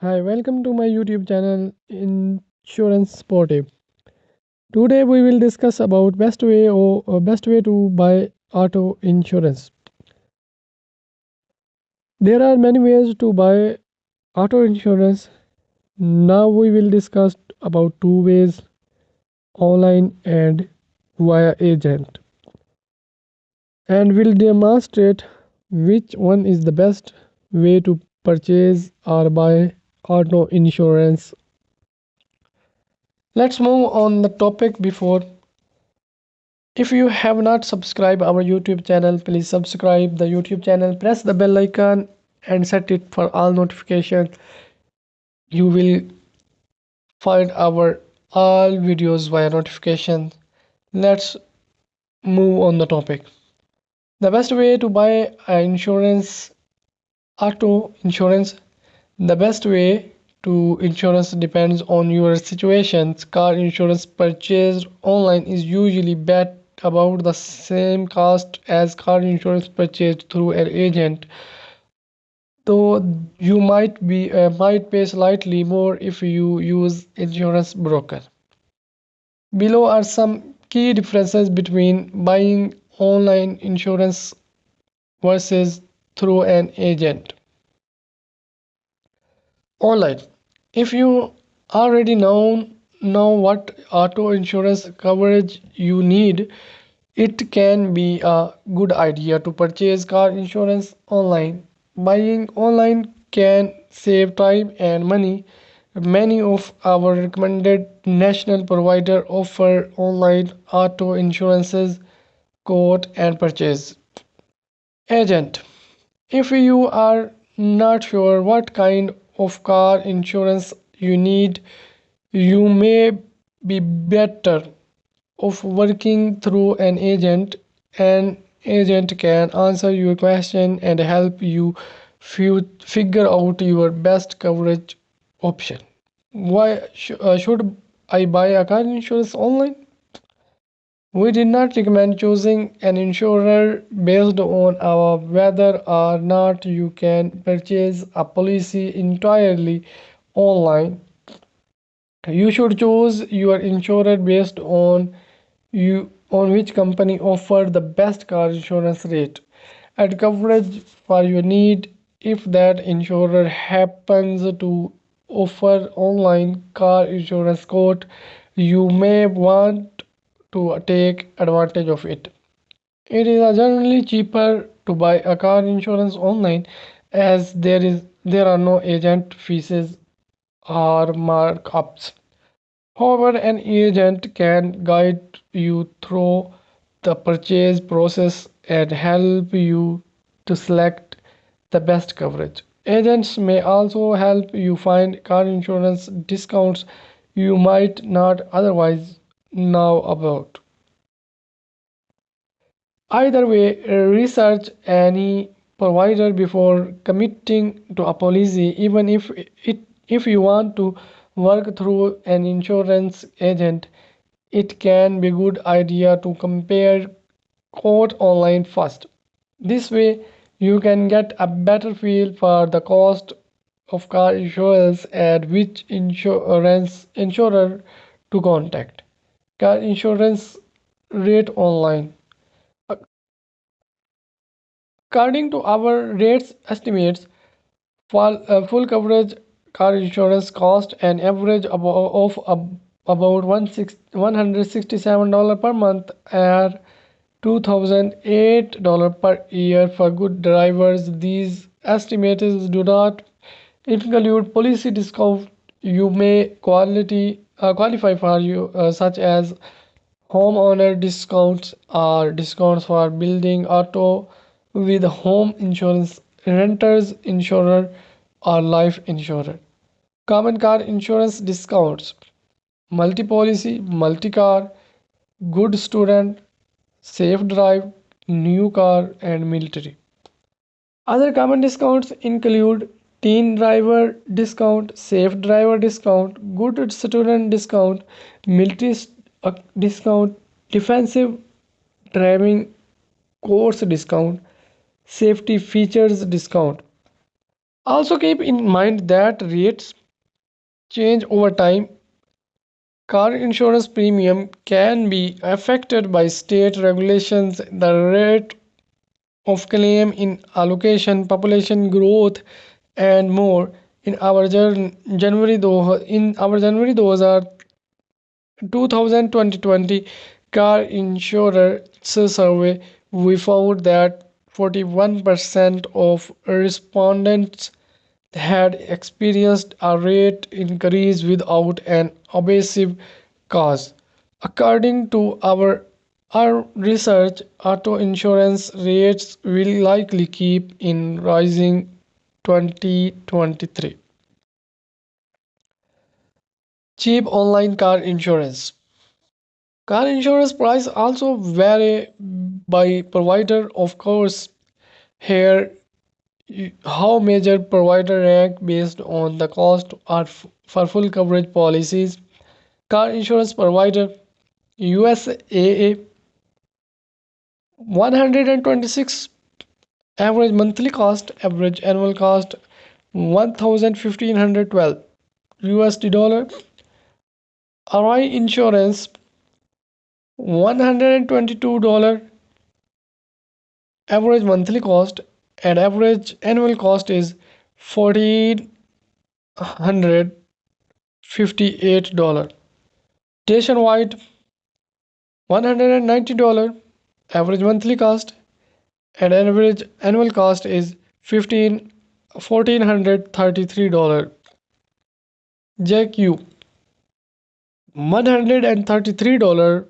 Hi, welcome to my YouTube channel Insurance Sportive. Today we will discuss about best way to buy auto insurance. There are many ways to buy auto insurance. Now we will discuss about two ways, online and via agent, and will demonstrate which one is the best way to purchase or buy auto insurance. Let's move on the topic before. If you have not subscribed our YouTube channel, please subscribe the YouTube channel, press the bell icon and set it for all notifications. You will find our all videos via notification. Let's move on the topic. The best way to buy insurance, auto insurance. The best way to insurance depends on your situations. Car insurance purchased online is usually bet about the same cost as car insurance purchased through an agent, though you might pay slightly more if you use insurance broker. Below are some key differences between buying online insurance versus through an agent. Online. If you already know what auto insurance coverage you need, it can be a good idea to purchase car insurance online. Buying online can save time and money. Many of our recommended national providers offer online auto insurances, quote and purchase. Agent. If you are not sure what kind of car insurance you need, you may be better off working through an agent. An agent can answer your question and help you figure out your best coverage option. Why should I buy a car insurance online? We did not recommend choosing an insurer based on whether or not you can purchase a policy entirely online. You should choose your insurer based on which company offer the best car insurance rate and coverage for your need. If that insurer happens to offer online car insurance quote, you may want to take advantage of it. It is generally cheaper to buy a car insurance online as there are no agent fees or markups. However, an agent can guide you through the purchase process and help you to select the best coverage. Agents may also help you find car insurance discounts you might not otherwise know about. Either way, research any provider before committing to a policy, even if you want to work through an insurance agent. It can be a good idea to compare quote online first. This way, you can get a better feel for the cost of car insurance and which insurer to contact. Car insurance rate online. According to our rates estimates, full coverage car insurance cost an average about $167 per month or $2,008 per year for good drivers. These estimates do not include policy discount you may qualify for, such as homeowner discounts or discounts for building auto with home insurance, renters insurer, or life insurer. Common car insurance discounts: multi policy, multi car, good student, safe drive, new car, and military. Other common discounts include teen driver discount, safe driver discount, good student discount, military discount, defensive driving course discount, safety features discount. Also keep in mind that rates change over time. Car insurance premium can be affected by state regulations, the rate of claim in allocation, population growth, and more. In our January 2020 car insurance survey, we found that 41% of respondents had experienced a rate increase without an obsessive cause. According to our research, auto insurance rates will likely keep in rising 2023. Cheap online car insurance. Car insurance price also vary by provider, of course. Here, how major provider rank based on the cost are for full coverage policies. Car insurance provider USAA 126, average monthly cost, average annual cost 1512 USD dollar. RI insurance $122, average monthly cost, and average annual cost is $1,458. Nationwide $190, average monthly cost, and average annual cost is $1,433. JQ $133,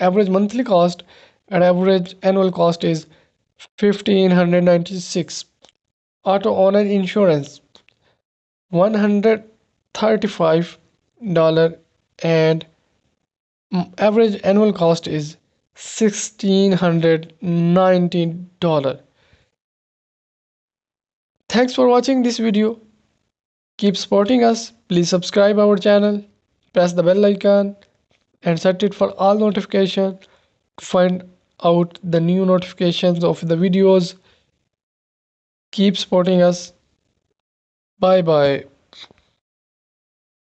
average monthly cost, and average annual cost is 1596. Auto owner insurance $135, and average annual cost is $1619. Thanks for watching this video. Keep supporting us. Please subscribe our channel, press the bell icon, and set it for all notifications to find out the new notifications of the videos. Keep supporting us. Bye bye.